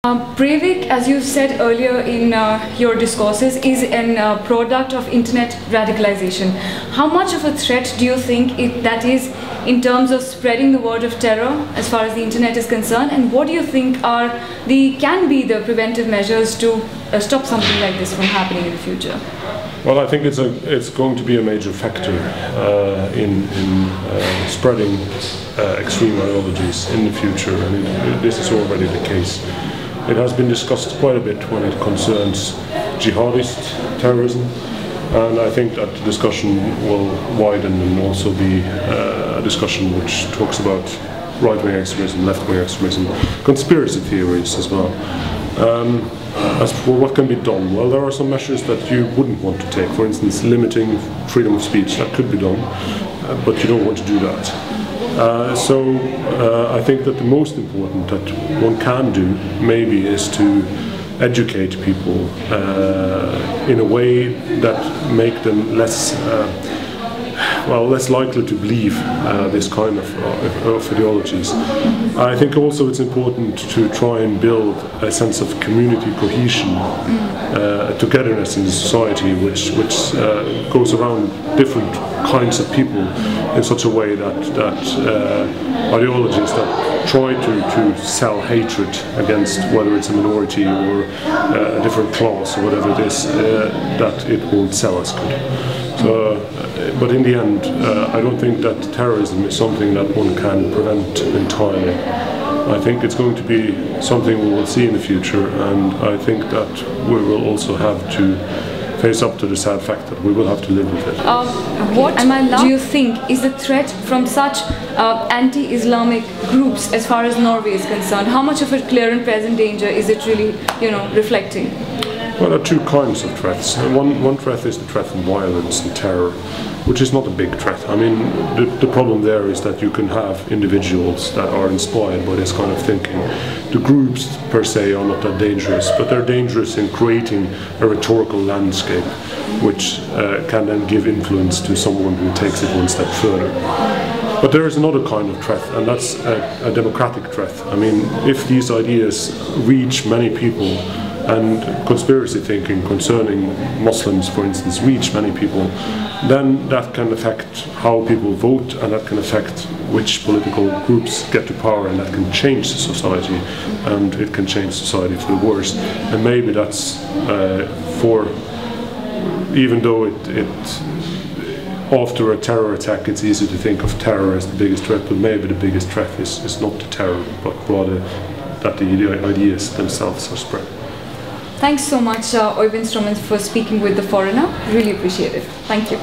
Breivik, as you said earlier in your discourses, is a product of internet radicalization. How much of a threat do you think that is in terms of spreading the word of terror as far as the internet is concerned, and what do you think can be the preventive measures to stop something like this from happening in the future? Well, I think it's going to be a major factor in spreading extreme ideologies in the future, and this is already the case. It has been discussed quite a bit when it concerns jihadist terrorism, and I think that the discussion will widen and also be a discussion which talks about right-wing extremism, left-wing extremism, conspiracy theories as well. As for what can be done, well, there are some measures that you wouldn't want to take. For instance, limiting freedom of speech, that could be done, but you don't want to do that. I think that the most important that one can do maybe is to educate people in a way that make them less likely to believe this kind of ideologies. I think also it's important to try and build a sense of community cohesion, togetherness in society, which goes around different kinds of people in such a way that ideologies that try to sell hatred against whether it's a minority or a different class or whatever it is, that it won't sell as good. But in the end, I don't think that terrorism is something that one can prevent entirely. I think it's going to be something we will see in the future, and I think that we will also have to face up to the sad fact that we will have to live with it. What do you think is the threat from such anti-Islamic groups as far as Norway is concerned? How much of a clear and present danger is it really, reflecting? Well, there are two kinds of threats. One threat is the threat from violence and terror, which is not a big threat. I mean, the problem there is that you can have individuals that are inspired by this kind of thinking. The groups per se are not that dangerous, but they're dangerous in creating a rhetorical landscape which can then give influence to someone who takes it one step further. But there is another kind of threat, and that's a democratic threat. I mean, if these ideas reach many people, and conspiracy thinking concerning Muslims, for instance, reach many people, then that can affect how people vote, and that can affect which political groups get to power, and that can change society, and it can change society for the worse. And maybe that's even though after a terror attack it's easy to think of terror as the biggest threat, but maybe the biggest threat is not the terror, but rather that the ideas themselves are spread. Thanks so much, Øvyind Strømmen, for speaking with The Foreigner. Really appreciate it. Thank you.